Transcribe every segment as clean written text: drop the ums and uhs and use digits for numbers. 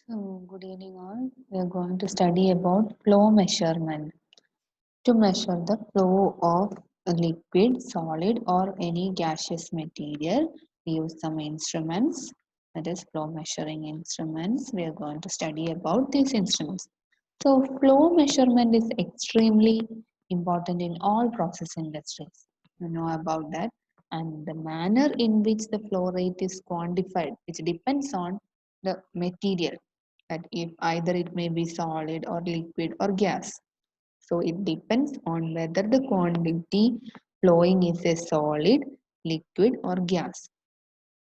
So, good evening all. We are going to study about flow measurement. To measure the flow of a liquid, solid, or any gaseous material, we use some instruments, that is flow measuring instruments. We are going to study about these instruments. So, flow measurement is extremely important in all process industries. You know about that. And the manner in which the flow rate is quantified, which depends on the material, that if either it may be solid or liquid or gas. So it depends on whether the quantity flowing is a solid, liquid or gas.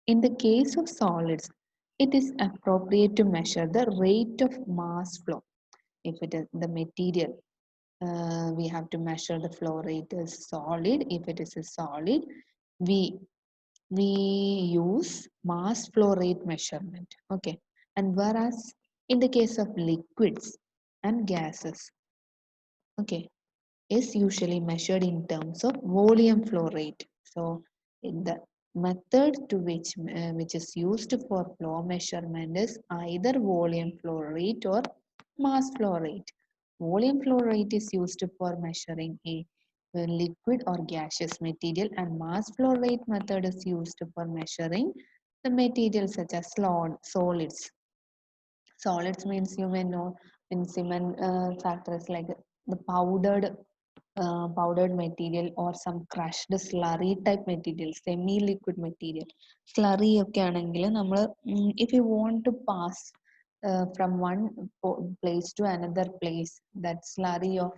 In the case of solids, it is appropriate to measure the rate of mass flow. If it is the material, we have to measure the flow rate as solid. If it is a solid, we we use mass flow rate measurement. Okay. And whereas in the case of liquids and gases, okay, is usually measured in terms of volume flow rate. So, in the method to which is used for flow measurement is either volume flow rate or mass flow rate. Volume flow rate is used for measuring a liquid or gaseous material, and mass flow rate method is used for measuring the materials such as solids. Solids means you may know in cement factories like the powdered material or some crushed slurry type material, semi liquid material. Slurry ഒക്കെ ആണെങ്കിൽ നമ്മൾ if you want to pass from one place to another place, that slurry of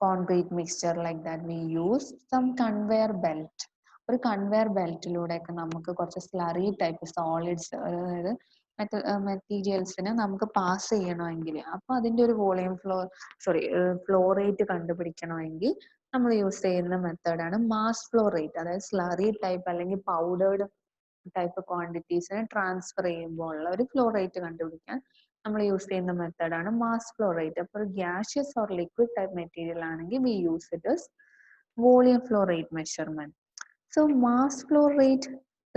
concrete mixture like that, we use some conveyor belt. ഒരു conveyor ബെൽറ്റിലൂടെയൊക്കെ നമുക്ക് കുറച്ച് slurry type solids, അതായത് മറ്റ് മെറ്റീരിയൽസിനെ നമുക്ക് pass ചെയ്യണമെങ്കിൽ, അപ്പോൾ അതിൻ്റെ ഒരു വോളിയം ഫ്ലോ റേറ്റ് കണ്ടുപിടിക്കണമെങ്കിൽ നമ്മൾ യൂസ് ചെയ്യുന്ന മെത്തേഡാണ് മാസ് ഫ്ലോ റേറ്റ്. അതായത് സ്ലറി ടൈപ്പ് അല്ലെങ്കിൽ പൗഡേർഡ് ടൈപ്പ് ക്വാണ്ടിറ്റീസിനെ ട്രാൻസ്ഫർ ചെയ്യുമ്പോൾ ഉള്ള ഒരു ഫ്ലോ റേറ്റ് കണ്ടുപിടിക്കാൻ നമ്മൾ യൂസ് ചെയ്യുന്ന മെത്തേഡാണ് മാസ് ഫ്ലോ റേറ്റ്. അപ്പോൾ ഒരു gaseous or liquid type material ആണെങ്കിൽ we use it as volume flow rate measurement. So mass flow rate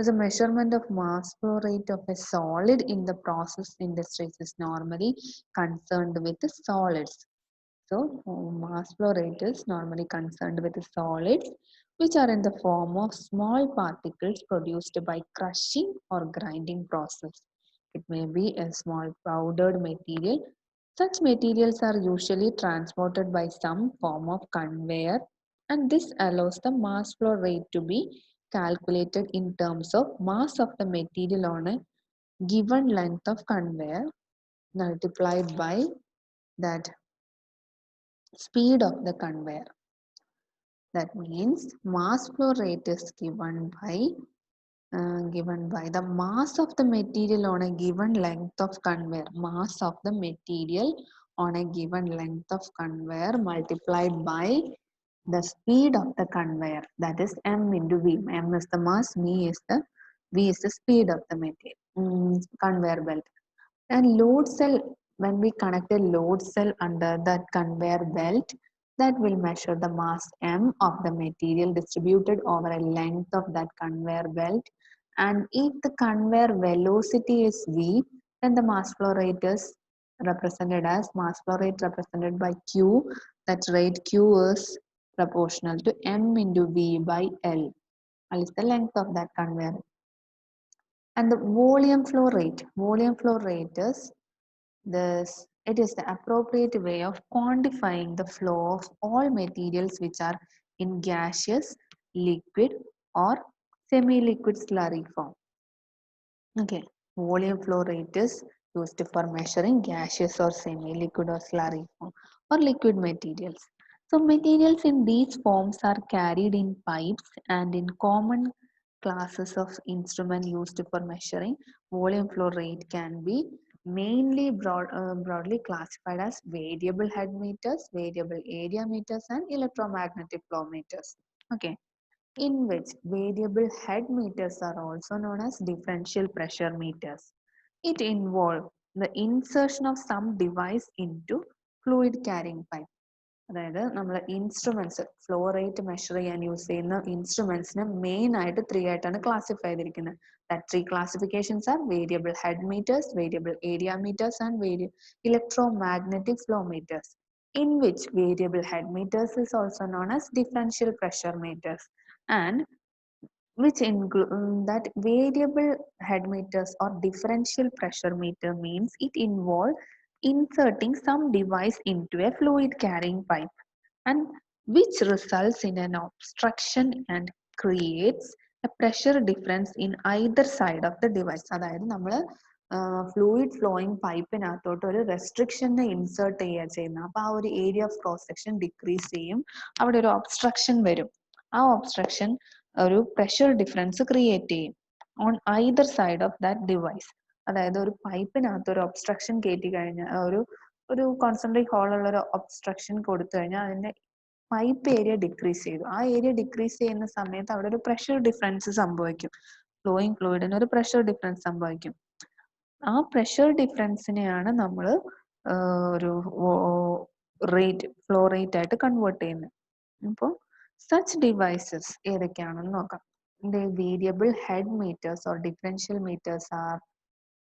is a measurement of mass flow rate of a solid in the process industries is normally concerned with the solids. So mass flow rate is normally concerned with the solids which are in the form of small particles produced by crushing or grinding process. It may be a small powdered material. Such materials are usually transported by some form of conveyor, and this allows the mass flow rate to be calculated in terms of mass of the material on a given length of conveyor multiplied by that speed of the conveyor. That means mass flow rate is given by the mass of the material on a given length of conveyor. Mass of the material on a given length of conveyor multiplied by the speed of the conveyor, that is m into v. M is the mass, v is the speed of the material, conveyor belt. And load cell, when we connect a load cell under that conveyor belt, that will measure the mass m of the material distributed over a length of that conveyor belt. And if the conveyor velocity is v, then the mass flow rate is represented as mass flow rate represented by q. That rate q is proportional to m into v by l. L is the length of that conveyor. And the volume flow rate is this. It is the appropriate way of quantifying the flow of all materials which are in gaseous, liquid or semi-liquid slurry form. Okay, volume flow rate is used for measuring gaseous or semi-liquid or slurry form or liquid materials. So materials in these forms are carried in pipes, and in common classes of instrument used for measuring volume flow rate can be mainly broadly classified as variable head meters, variable area meters and electromagnetic flow meters. Okay, in which variable head meters are also known as differential pressure meters. It involves the insertion of some device into fluid carrying pipe. അതായത് നമ്മൾ instruments flow rate measure ചെയ്യാൻ use ചെയ്യുന്ന ഇൻസ്ട്രുമെന്റ്സിനെ main ആയിട്ട് 3 ആയിട്ടാണ് classify ചെയ്തിരിക്കുന്നത്. That 3 classifications are variable head meters, variable area meters, and electromagnetic flow meters. In which variable head meters is also known as differential pressure meters, and which include that variable head meters or differential pressure meter means it involves inserting some device into a fluid carrying pipe, and which results in an obstruction and creates a pressure difference in either side of the device. അതായത് നമ്മൾ fluid flowing പൈപ്പിനകത്തോട്ട് ഒരു റെസ്ട്രിക്ഷനെ insert ചെയ്യുക ചെയ്യുന്നത്. അപ്പോൾ ആ ഒരു area of cross section decrease ചെയ്യും, അവിടെ ഒരു ഒബ്സ്ട്രക്ഷൻ വരും. ആ ഒബ്സ്ട്രക്ഷൻ ഒരു പ്രഷർ ഡിഫറൻസ് ക്രിയേറ്റ് ചെയ്യും on either side of that device. അതായത് ഒരു പൈപ്പിനകത്ത് ഒരു ഒബ്സ്ട്രക്ഷൻ കയറ്റി കഴിഞ്ഞാൽ, ഒരു കോൺസെൻട്രേറ്റ് ഹോളുള്ള ഒരു ഒബ്സ്ട്രക്ഷൻ കൊടുത്തു കഴിഞ്ഞാൽ അതിന്റെ പൈപ്പ് ഏരിയ ഡിക്രീസ് ചെയ്തു. ആ ഏരിയ ഡിക്രീസ് ചെയ്യുന്ന സമയത്ത് അവിടെ ഒരു പ്രഷർ ഡിഫറൻസ് സംഭവിക്കും. ഫ്ലോയിങ് ഫ്ലൂയിഡിന് ഒരു പ്രഷർ ഡിഫറൻസ് സംഭവിക്കും. ആ പ്രഷർ ഡിഫറൻസിനെയാണ് നമ്മൾ ഒരു റേറ്റ് ഫ്ലോ റേറ്റ് ആയിട്ട് കൺവേർട്ട് ചെയ്യുന്നത്. അപ്പോൾ such devices ഏതൊക്കെയാണെന്ന് നോക്കാം. The variable head meters or differential meters are,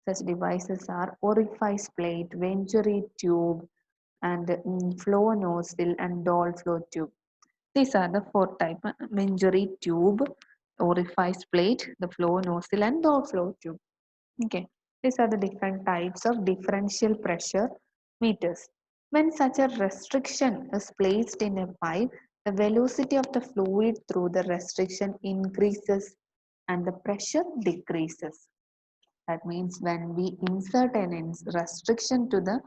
such devices are orifice plate, venturi tube, and flow nozzle and Doll flow tube. These are the 4 types: venturi tube, orifice plate, the flow nozzle, and Doll flow tube. Okay, these are the different types of differential pressure meters. When such a restriction is placed in a pipe, the velocity of the fluid through the restriction increases and the pressure decreases. That means when we insert an restriction to the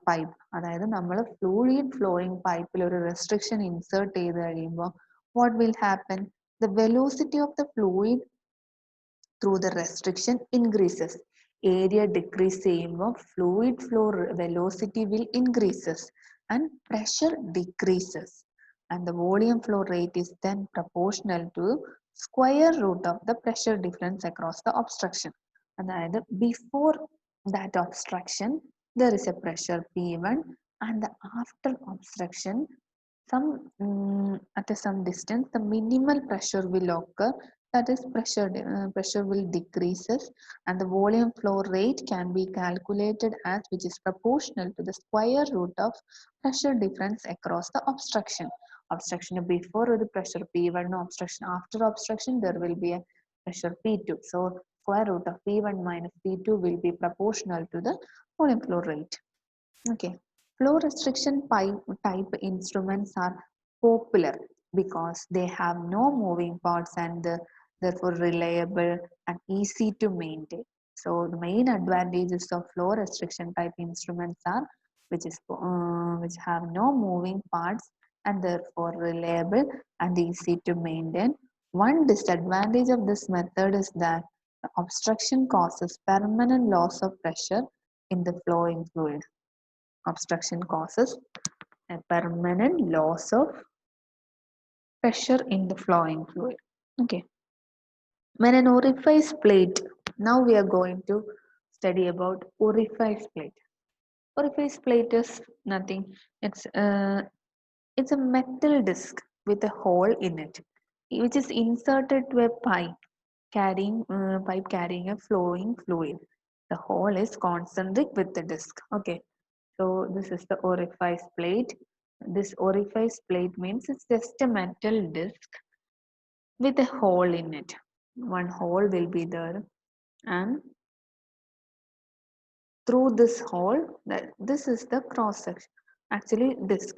pipe, അതായത് നമ്മൾ fluid flowing പൈപ്പിൽ ഒരു restriction insert ചെയ്ത് കഴിയുമ്പോൾ what will happen? The velocity of the fluid through the restriction increases. Area decrease ചെയ്യുമ്പോൾ fluid flow velocity will increases and pressure decreases, and the volume flow rate is then proportional to square root of the pressure difference across the obstruction. അതായത് before that obstruction there is a pressure P1, and after obstruction at some distance the minimal pressure will occur, that is pressure will decreases, and the volume flow rate can be calculated as which is proportional to the square root of pressure difference across the obstruction. Obstruction before the pressure P1, obstruction after obstruction there will be a pressure P2. So square root of P1 minus P2 will be proportional to the volume flow rate. Okay, flow restriction type instruments are popular because they have no moving parts and therefore reliable and easy to maintain. So the main advantages of flow restriction type instruments are which have no moving parts and therefore reliable and easy to maintain. One disadvantage of this method is that the obstruction causes permanent loss of pressure in the flowing fluid. Obstruction causes a permanent loss of pressure in the flowing fluid. Okay. When an orifice plate, now we are going to study about orifice plate. Orifice plate is nothing. It's a metal disc with a hole in it, which is inserted to a pipe carrying a flowing fluid. The hole is concentric with the disc. Okay. So this is the orifice plate. This orifice plate means it's just a metal disc with a hole in it. One hole will be there, and through this hole, this is the cross section. Actually, disc.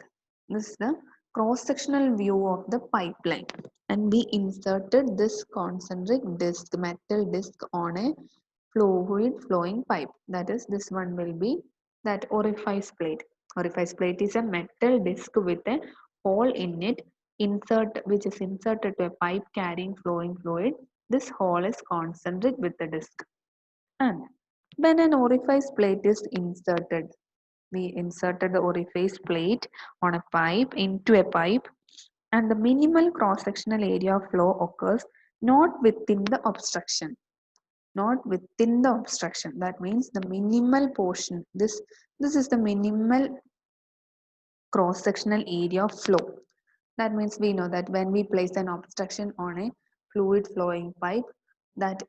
This is the cross-sectional view of the pipeline, and we inserted this concentric disc, metal disc, on a fluid flowing pipe. That is, this one will be that orifice plate. Orifice plate is a metal disc with a hole in it, which is inserted to a pipe carrying flowing fluid. This hole is concentric with the disc. And when an orifice plate is inserted, we inserted the orifice plate on a pipe into a pipe, and the minimal cross-sectional area of flow occurs not within the obstruction. Not within the obstruction. That means the minimal portion. This is the minimal cross-sectional area of flow. That means we know that when we place an obstruction on a fluid flowing pipe, that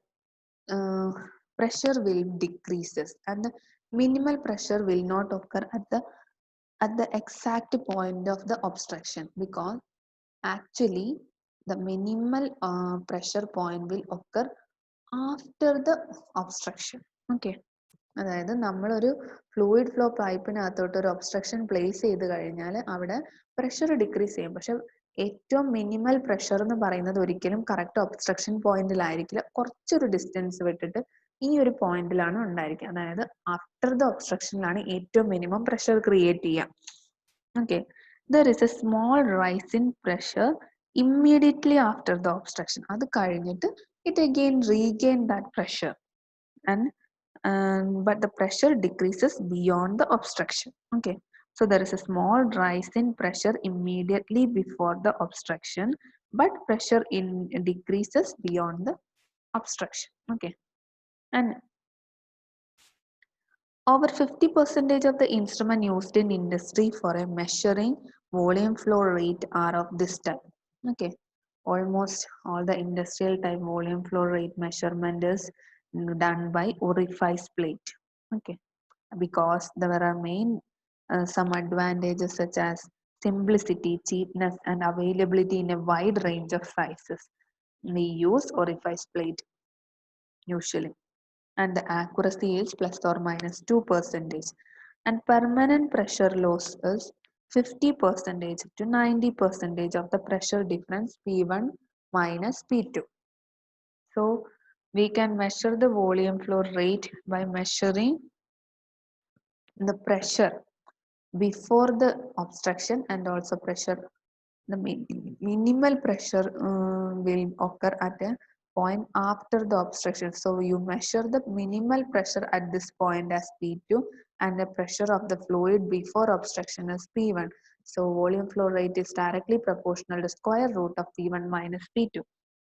uh, pressure will decreases and the minimal pressure will not occur at the exact point of the obstruction, because actually the minimal pressure point will occur after the obstruction. Okay, അതായത് നമ്മളൊരു fluid flow പൈപ്പിനകത്തോട്ട് ഒരു obstruction place ചെയ്ത് കഴിഞ്ഞാൽ അവിടെ pressure decrease ചെയ്യും. പക്ഷെ ഏറ്റവും minimal pressure എന്ന് പറയുന്നത് ഒരിക്കലും കറക്റ്റ് ഒബ്സ്ട്രക്ഷൻ പോയിന്റിലായിരിക്കില്ല, കുറച്ചൊരു ഡിസ്റ്റൻസ് വിട്ടിട്ട് ഈ ഒരു പോയിന്റിലാണ് ഉണ്ടായിരിക്കുക. അതായത് ആഫ്റ്റർ ദ ഒബ്സ്ട്രക്ഷനിലാണ് ഏറ്റവും മിനിമം പ്രഷർ ക്രിയേറ്റ് ചെയ്യുക. Okay, there is A small rice in pressure immediately after the obstruction. അത് കഴിഞ്ഞിട്ട് it again regain that pressure and but the pressure decreases beyond the obstruction. Okay, so there is a small rise in pressure immediately before the obstruction, but pressure in decreases beyond the obstruction. Okay, and over 50% of the instrument used in industry for a measuring volume flow rate are of this type. Okay, almost all the industrial type volume flow rate measurement is done by orifice plate. Okay, because there are some advantages such as simplicity, cheapness, and availability in a wide range of sizes. We use orifice plate usually, and the accuracy is plus or minus 2%, and permanent pressure loss is 50% to 90% of the pressure difference P1 minus P2. So we can measure the volume flow rate by measuring the pressure before the obstruction and also pressure. The minimal pressure will occur at a point after the obstruction. So you measure the minimal pressure at this point as P2 and the pressure of the fluid before obstruction as P1. So volume flow rate is directly proportional to square root of P1 minus P2.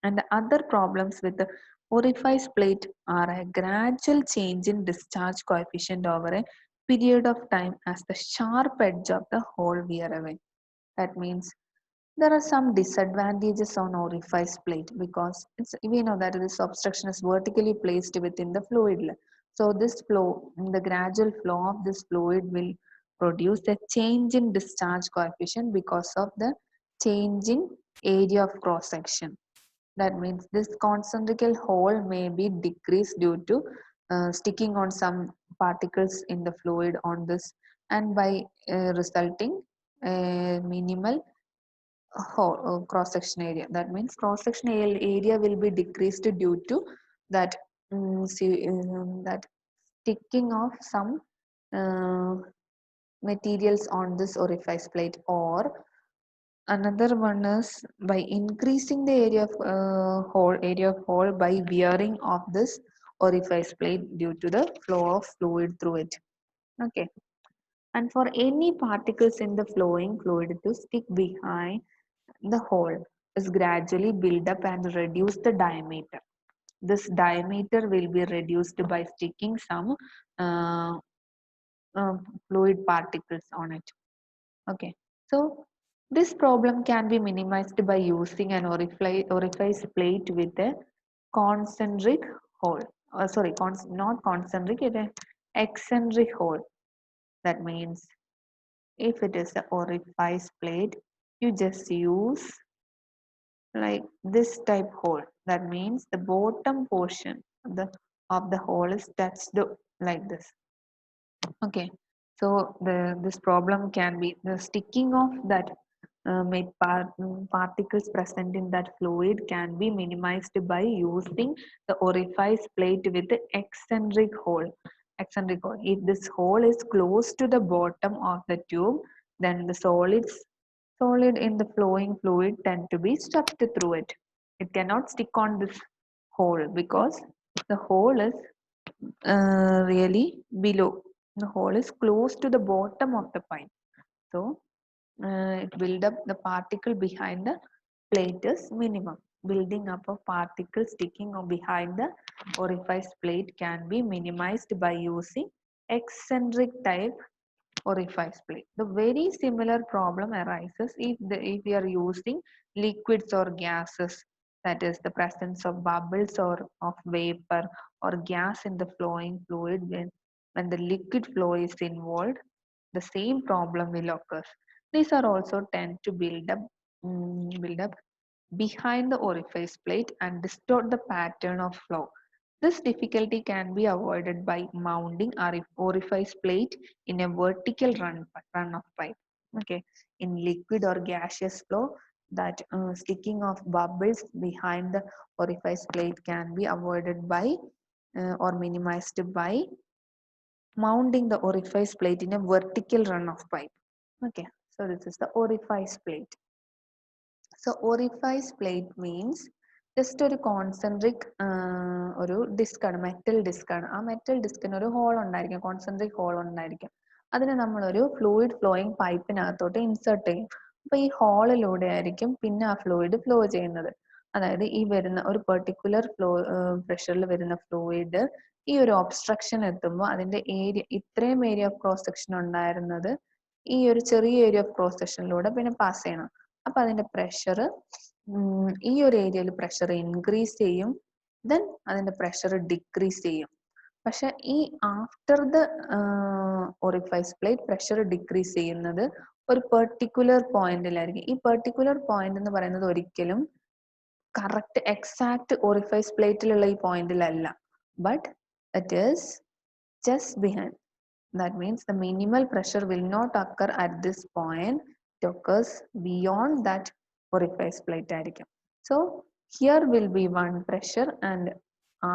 And the other problems with the orifice plate are a gradual change in discharge coefficient over a period of time as the sharp edge of the hole wear away. That means there are some disadvantages on orifice plate because we know that this obstruction is vertically placed within the fluid. So this flow, the gradual flow of this fluid will produce a change in discharge coefficient because of the change in area of cross section. That means this concentric hole may be decreased due to sticking on some particles in the fluid on this, and by resulting minimal cross section area. That means cross section area will be decreased due to that that sticking of some uh, materials on this orifice plate, or another one is by increasing the area of hole by wearing of this orifice plate due to the flow of fluid through it. Okay, and for any particles in the flowing fluid to stick behind the hole is gradually build up and reduce the diameter. This diameter will be reduced by sticking some uh, fluid particles on it. Okay, so this problem can be minimized by using an orifice plate with a concentric hole. Sorry, not concentric, it is eccentric hole. That means if it is an orifice plate, you just use like this type hole. That means the bottom portion of the hole is touched like this. Okay, so this problem can be the sticking of that particles present in that fluid can be minimized by using the orifice plate with the eccentric hole. Eccentric hole. If this hole is close to the bottom of the tube, then the solid in the flowing fluid tend to be stuck through it. It cannot stick on this hole because the hole is really below. The hole is close to the bottom of the pipe. So it build up the particle behind the plate is minimum. Building up of particles sticking behind the orifice plate can be minimized by using eccentric type orifice plate. The very similar problem arises if we are using liquids or gases, that is the presence of bubbles or of vapor or gas in the flowing fluid. When the liquid flow is involved, the same problem will occur. These are also tend to build up behind the orifice plate and distort the pattern of flow. This difficulty can be avoided by mounting orifice plate in a vertical run of pipe. Okay, in liquid or gaseous flow, that sticking of bubbles behind the orifice plate can be avoided by or minimized by mounting the orifice plate in a vertical run of pipe. Okay, so this is the orifice plate. So orifice plate means just ഒരു concentric ഒരു disk ആണ്, metal disk ആണ്. ആ metal ഡിസ്കിന് ഒരു whole ഉണ്ടായിരിക്കും, concentric whole ഉണ്ടായിരിക്കും. അതിനെ നമ്മളൊരു ഫ്ലൂയിഡ് ഫ്ലോയിങ് പൈപ്പിനകത്തോട്ട് ഇൻസേർട്ട് ചെയ്യും. അപ്പൊ ഈ ഹോളിലൂടെ ആയിരിക്കും പിന്നെ ആ ഫ്ലൂയിഡ് ഫ്ലോ ചെയ്യുന്നത്. അതായത് ഈ വരുന്ന ഒരു പെർട്ടിക്കുലർ പ്രഷറിൽ വരുന്ന ഫ്ലൂയിഡ് ഈ ഒരു ഒബ്സ്ട്രക്ഷൻ എത്തുമ്പോൾ അതിന്റെ ഏരിയ, ഇത്രയും ഏരിയ ഓഫ് ക്രോസ് സെക്ഷൻ ഉണ്ടായിരുന്നത് ഈ ഒരു ചെറിയ ഏരിയ ഓഫ് ക്രോസ് സെക്ഷനിലൂടെ പിന്നെ പാസ് ചെയ്യണം. അപ്പൊ അതിന്റെ പ്രഷർ ഈ ഒരു ഏരിയയിൽ പ്രഷർ ഇൻക്രീസ് ചെയ്യും, ദെൻ അതിന്റെ പ്രഷർ ഡിക്രീസ് ചെയ്യും. പക്ഷെ ഈ after the orifice plate pressure decrease ചെയ്യുന്നത് ഒരു പെർട്ടിക്കുലർ പോയിന്റിലായിരിക്കും. ഈ പെർട്ടിക്കുലർ പോയിന്റ് എന്ന് പറയുന്നത് ഒരിക്കലും കറക്റ്റ് എക്സാക്ട് ഒറിഫൈസ് പ്ലേറ്റിലുള്ള ഈ പോയിന്റിലല്ല, but it is just behind. That means the minimal pressure will not occur at this point. It occurs beyond that orifice plate ആയിരിക്കും. So here will be one pressure and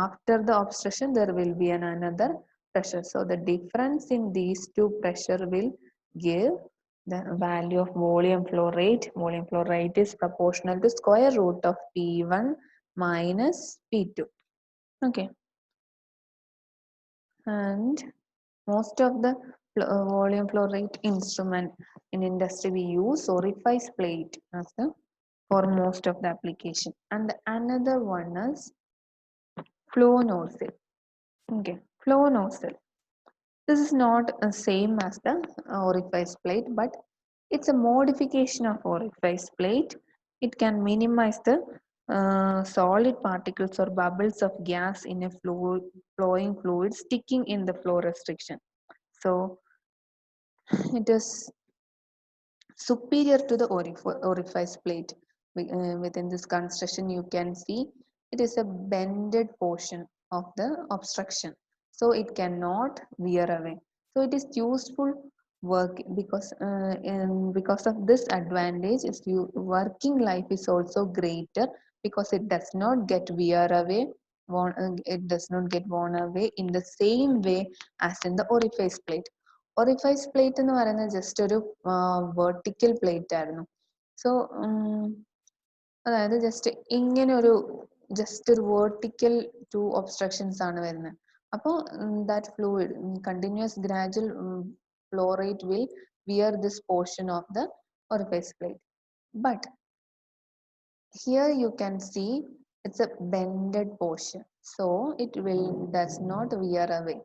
after the obstruction there will be another pressure. So the difference in these two pressure will give the value of volume flow rate. Volume flow rate is proportional to square root of P1 minus P2. Okay. And most of the volume flow rate instrument in industry we use orifice plate as the for most of the application. And another one is flow nozzle. Okay, flow nozzle. This is not the same as the orifice plate, but it's a modification of orifice plate. It can minimize the solid particles or bubbles of gas in a flowing fluid sticking in the flow restriction. So it is superior to the orifice plate. Within this construction you can see it is a bended portion of the obstruction, so it cannot wear away. So it is useful work because of this advantage is working life is also greater because it does not get wear away, it does not get worn away in the same way as in the orifice plate. Orifice plate എന്ന് പറയുന്നത് just ഒരു vertical plate ആയിരുന്നു. So അതായത് just ഒരു vertical two obstructions ആണ് വരുന്നത്. അപ്പോൾ that fluid continuous gradual flow rate will veer this portion of the orifice plate. But here you can see it's a bended portion, so it does not wear away.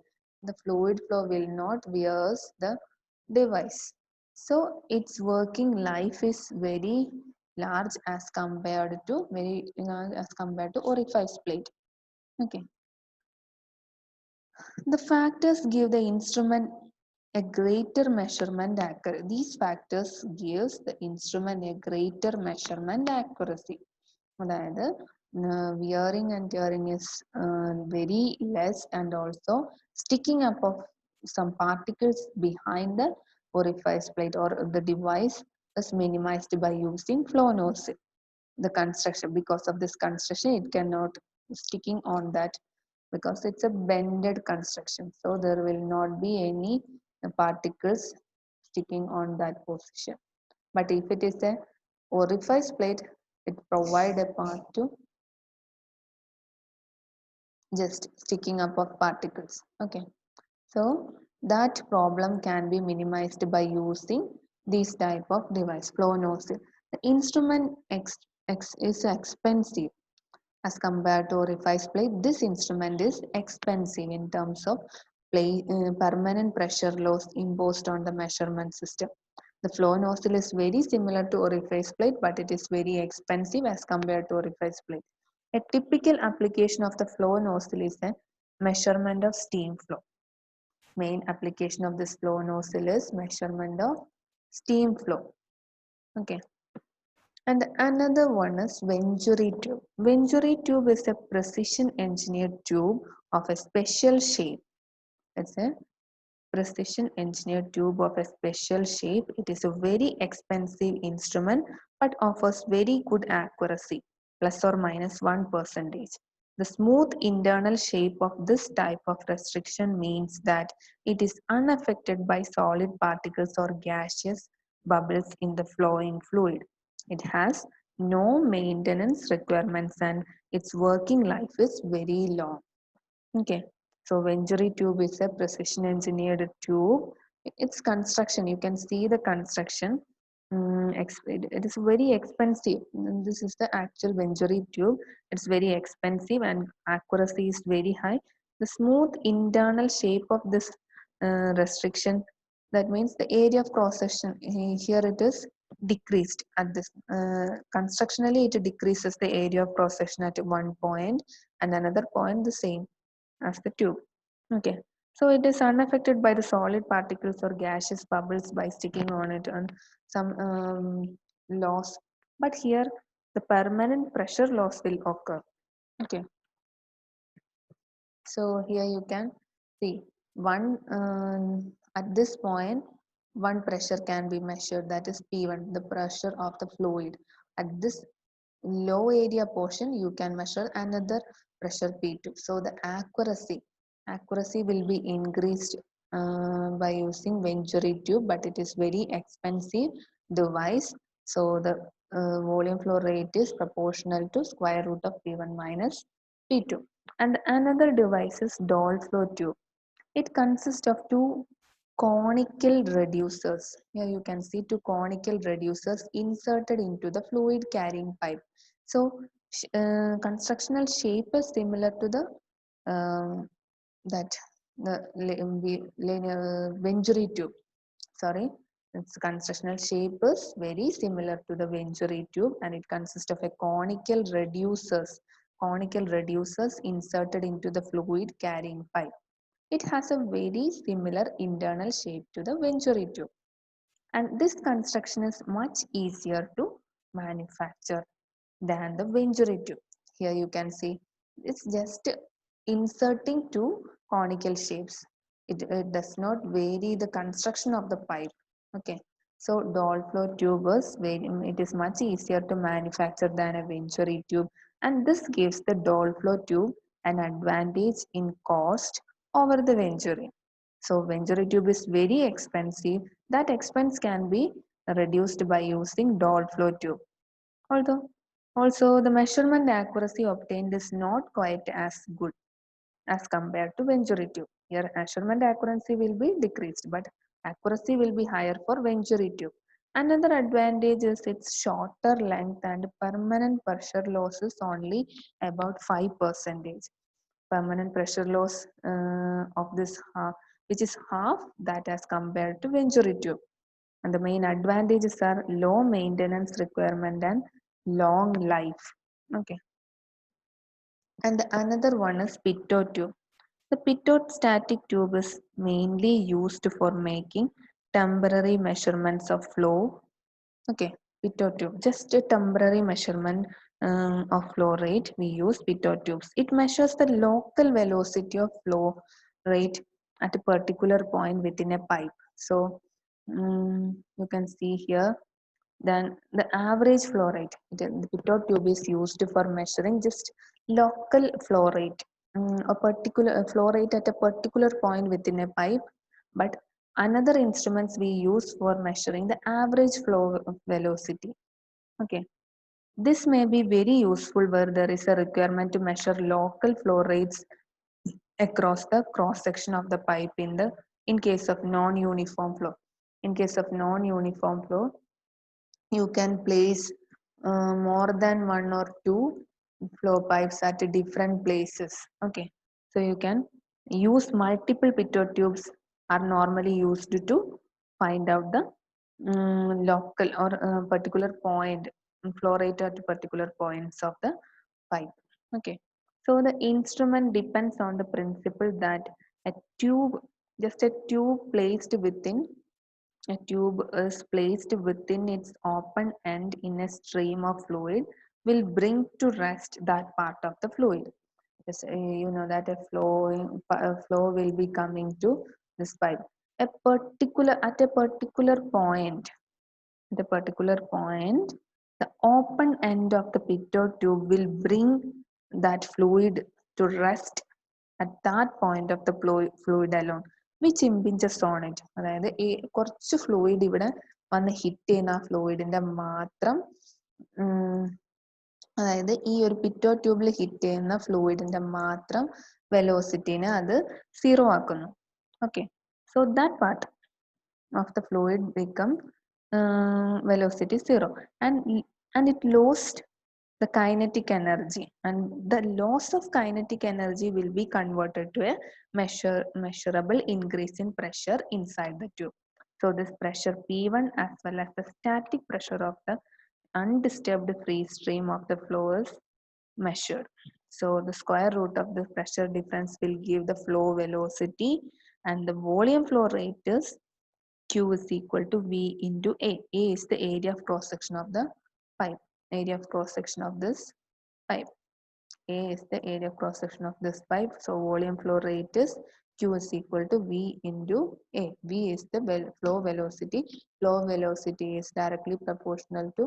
The fluid flow will not wears the device, so its working life is very large as compared to orifice plate. Okay, the factors give the instrument a greater measurement accuracy. These factors gives the instrument a greater measurement accuracy. അതായത് wearing and tearing is very less, and also sticking up of some particles behind the orifice plate or the device is minimized by using flow nozzle. The construction, because of this construction it cannot sticking on that because it's a bended construction, so there will not be any particles sticking on that position. But if it is a orifice plate, it provide a path to just sticking up of particles. Okay, so that problem can be minimized by using these type of device, flow nozzle. The instrument is expensive as compared to orifice plate. This instrument is expensive in terms of permanent pressure loss imposed on the measurement system. The flow nozzle is very similar to orifice plate, but it is very expensive as compared to orifice plate. A typical application of the flow nozzle is a measurement of steam flow. Main application of this flow nozzle is measurement of steam flow. Okay. And another one is Venturi tube. Venturi tube is a precision engineered tube of a special shape. It's a precision engineered tube of a special shape. It is a very expensive instrument but offers very good accuracy, plus or minus 1%. The smooth internal shape of this type of restriction means that it is unaffected by solid particles or gaseous bubbles in the flowing fluid. It has no maintenance requirements and its working life is very long. Okay, so Venturi tube is a precision engineered tube. Its construction, you can see the construction. It is very expensive. This is the actual Venturi tube. It's very expensive and accuracy is very high. The smooth internal shape of this restriction, that means the area of cross section, here it is decreased at this. Constructionally, it decreases the area of cross section at one point and another point the same as the tube. Okay, so it is unaffected by the solid particles or gaseous bubbles by sticking on it and some loss. But here the permanent pressure loss will occur. Okay, so here you can see one at this point one pressure can be measured, that is P1, the pressure of the fluid. At this low area portion you can measure another pressure P2. So the accuracy will be increased by using Venturi tube, but it is very expensive device. So the volume flow rate is proportional to square root of P1 minus P2. And another device is Doll flow tube. It consists of two conical reducers. Here you can see two conical reducers inserted into the fluid carrying pipe. So constructional shape is similar to the that the linear Venturi tube. Sorry, its constructional shape is very similar to the Venturi tube and it consists of a conical reducers inserted into the fluid carrying pipe. It has a very similar internal shape to the Venturi tube. And this construction is much easier to manufacture than the Venturi tube. Here you can see it's just inserting two conical shapes. It does not vary the construction of the pipe. Okay. So Doll flow tube it is much easier to manufacture than a Venturi tube, and this gives the Doll flow tube an advantage in cost over the Venturi. So Venturi tube is very expensive. That expense can be reduced by using Doll flow tube. Although also the measurement accuracy obtained is not quite as good as compared to Venturi tube. Here measurement accuracy will be decreased, but accuracy will be higher for Venturi tube. Another advantage is its shorter length and permanent pressure loss is only about 5%. Permanent pressure loss of this half, which is half that as compared to Venturi tube. And the main advantages are low maintenance requirement and long life. Okay. And another one is pitot tube. The pitot static tube is mainly used for making temporary measurements of flow. Okay, pitot tube, just a temporary measurement of flow rate. We use pitot tubes. It measures the local velocity of flow rate at a particular point within a pipe. So you can see here. Then the average flow rate. The pitot tube is used for measuring just local flow rate, a particular flow rate at a particular point within a pipe. But another instruments we use for measuring the average flow velocity. Okay, this may be very useful where there is a requirement to measure local flow rates across the cross section of the pipe in case of non-uniform flow. In case of non-uniform flow, you can place more than one or two flow pipes at different places. Okay, so you can use multiple pitot tubes are normally used to find out the local or particular point, flow rate at particular points of the pipe. Okay, so the instrument depends on the principle that a tube, just a tube placed within, a tube is placed within its open end in a stream of fluid will bring to rest that part of the fluid. Yes, you know that a flow will be coming to this pipe. At a particular point, the open end of the pitot tube will bring that fluid to rest at that point of the fluid alone, which impinges on it. അതായത് ഈ കുറച്ച് fluid ഇവിടെ വന്ന് hit ചെയ്യുന്ന ആ ഫ്ലൂയിഡിന്റെ മാത്രം അതായത് ഈ ഒരു പിറ്റോ ട്യൂബിൽ ഹിറ്റ് ചെയ്യുന്ന ഫ്ലൂയിഡിന്റെ മാത്രം വെലോസിറ്റിനെ അത് സീറോ ആക്കുന്നു. Okay, so that part of the fluid become velocity zero, and it lost the kinetic energy, and the loss of kinetic energy will be converted to a measurable increase in pressure inside the tube. So this pressure P1 as well as the static pressure of the undisturbed free stream of the flow is measured. So the square root of the pressure difference will give the flow velocity, and the volume flow rate is Q is equal to V into A. A is the area of cross section of the pipe. Area of cross section of this pipe. A is the area of cross section of this pipe. So volume flow rate is Q is equal to V into A. V is the flow velocity. Flow velocity is directly proportional to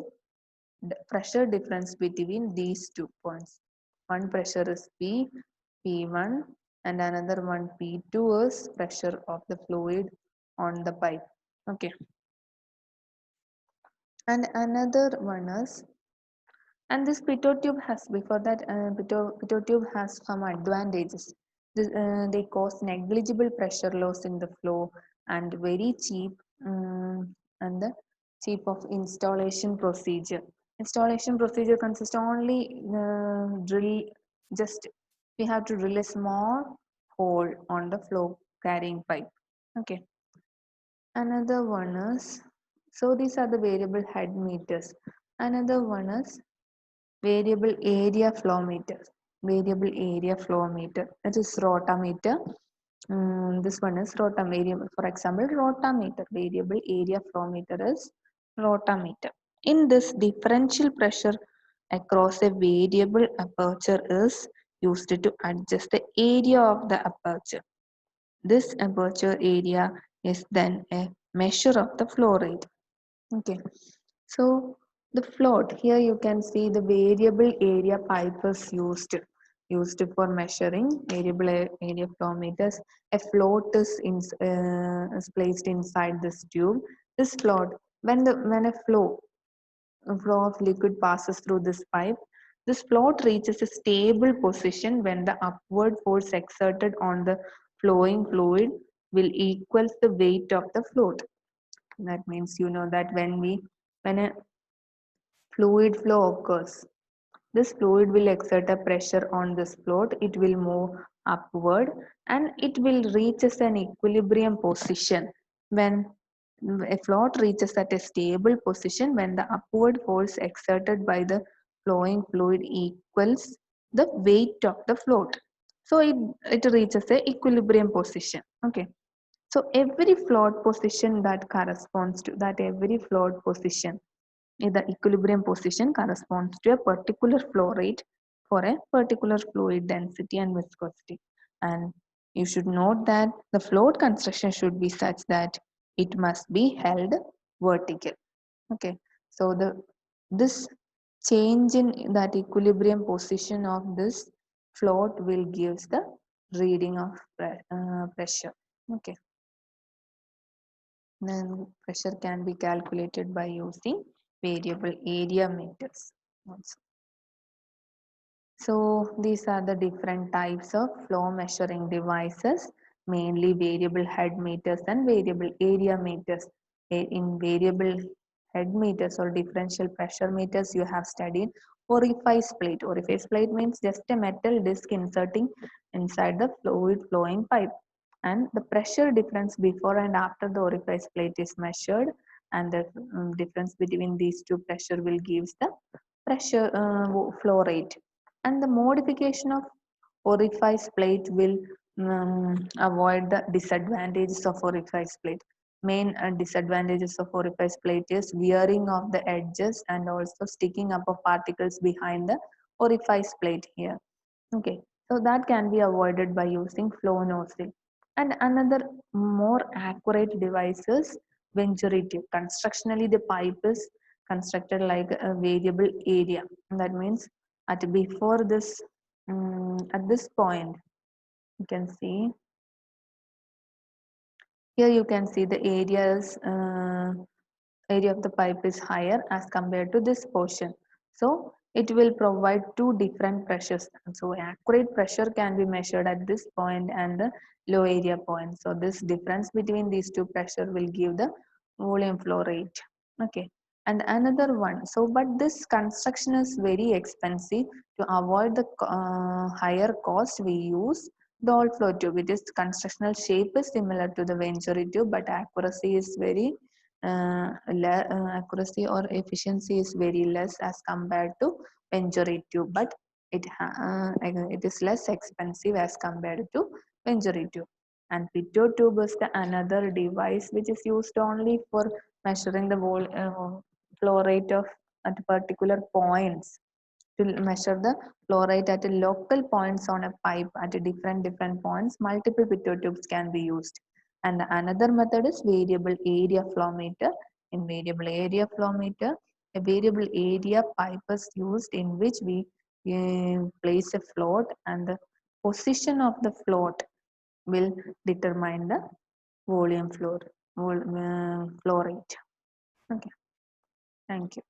the pressure difference between these 2 points. One pressure is P, P1, and another one P2 is pressure of the fluid on the pipe. Okay, and another one is, and this pitot tube has, before that pitot tube has some advantages. They cause negligible pressure loss in the flow, and very cheap, and the cheap of installation procedure. Installation procedure consists only drill, just we have to drill a small hole on the flow carrying pipe. Okay, another one is, so these are the variable head meters. Another one is variable area flow meter. Variable area flow meter, that is rotameter. This one is variable, for example rotameter. Variable area flow meter is rotameter. In this, differential pressure across a variable aperture is used to adjust the area of the aperture. This aperture area is then a measure of the flow rate. Okay, so the float, here you can see the variable area pipe is used for measuring variable area flow meters. A float is placed inside this tube. This float, when a flow of liquid passes through this pipe, this float reaches a stable position when the upward force exerted on the flowing fluid will equals the weight of the float. That means, you know that when a fluid flow occurs, this fluid will exert a pressure on this float. It will move upward, and it will reach an equilibrium position when a float reaches at a stable position when the upward force exerted by the flowing fluid equals the weight of the float. So it reaches a equilibrium position. Okay. So every float position that corresponds to that, every float position, the equilibrium position corresponds to a particular flow rate for a particular fluid density and viscosity. And you should note that the float construction should be such that it must be held vertical. Okay, so this change in that equilibrium position of this float will gives the reading of pressure. Okay. Then pressure can be calculated by using variable area meters also. So these are the different types of flow measuring devices, mainly variable head meters and variable area meters. In variable head meters or differential pressure meters, you have studied Orifice plate. Orifice plate means just a metal disc inserting inside the fluid flowing pipe. And the pressure difference before and after the orifice plate is measured, and the difference between these two pressure will give the pressure flow rate. And the modification of orifice plate will avoid the disadvantages of orifice plate. Main disadvantages of orifice plate is wearing of the edges and also sticking up of particles behind the orifice plate here. Okay, so that can be avoided by using flow nozzle. And another more accurate device is venturi tube. Constructionally, the pipe is constructed like a variable area. That means at this point, you can see here you can see the area of the pipe is higher as compared to this portion. So it will provide two different pressures. So accurate pressure can be measured at this point and the low area point. So this difference between these two pressure will give the volume flow rate. Okay. And another one. So, but this construction is very expensive. To avoid the higher cost, we use doll flow tube. It is constructional shape is similar to the venturi tube, but accuracy is very accuracy or efficiency is very less as compared to venturi tube, but it is less expensive as compared to venturi tube. And pitot tube is the another device which is used only for measuring the flow rate of at particular points, to measure the flow rate at a local points on a pipe at a different points. Multiple pitot tubes can be used. And another method is variable area flow meter. In variable area flow meter, a variable area pipe is used in which we place a float, and the position of the float will determine the volume flow rate. Okay, thank you.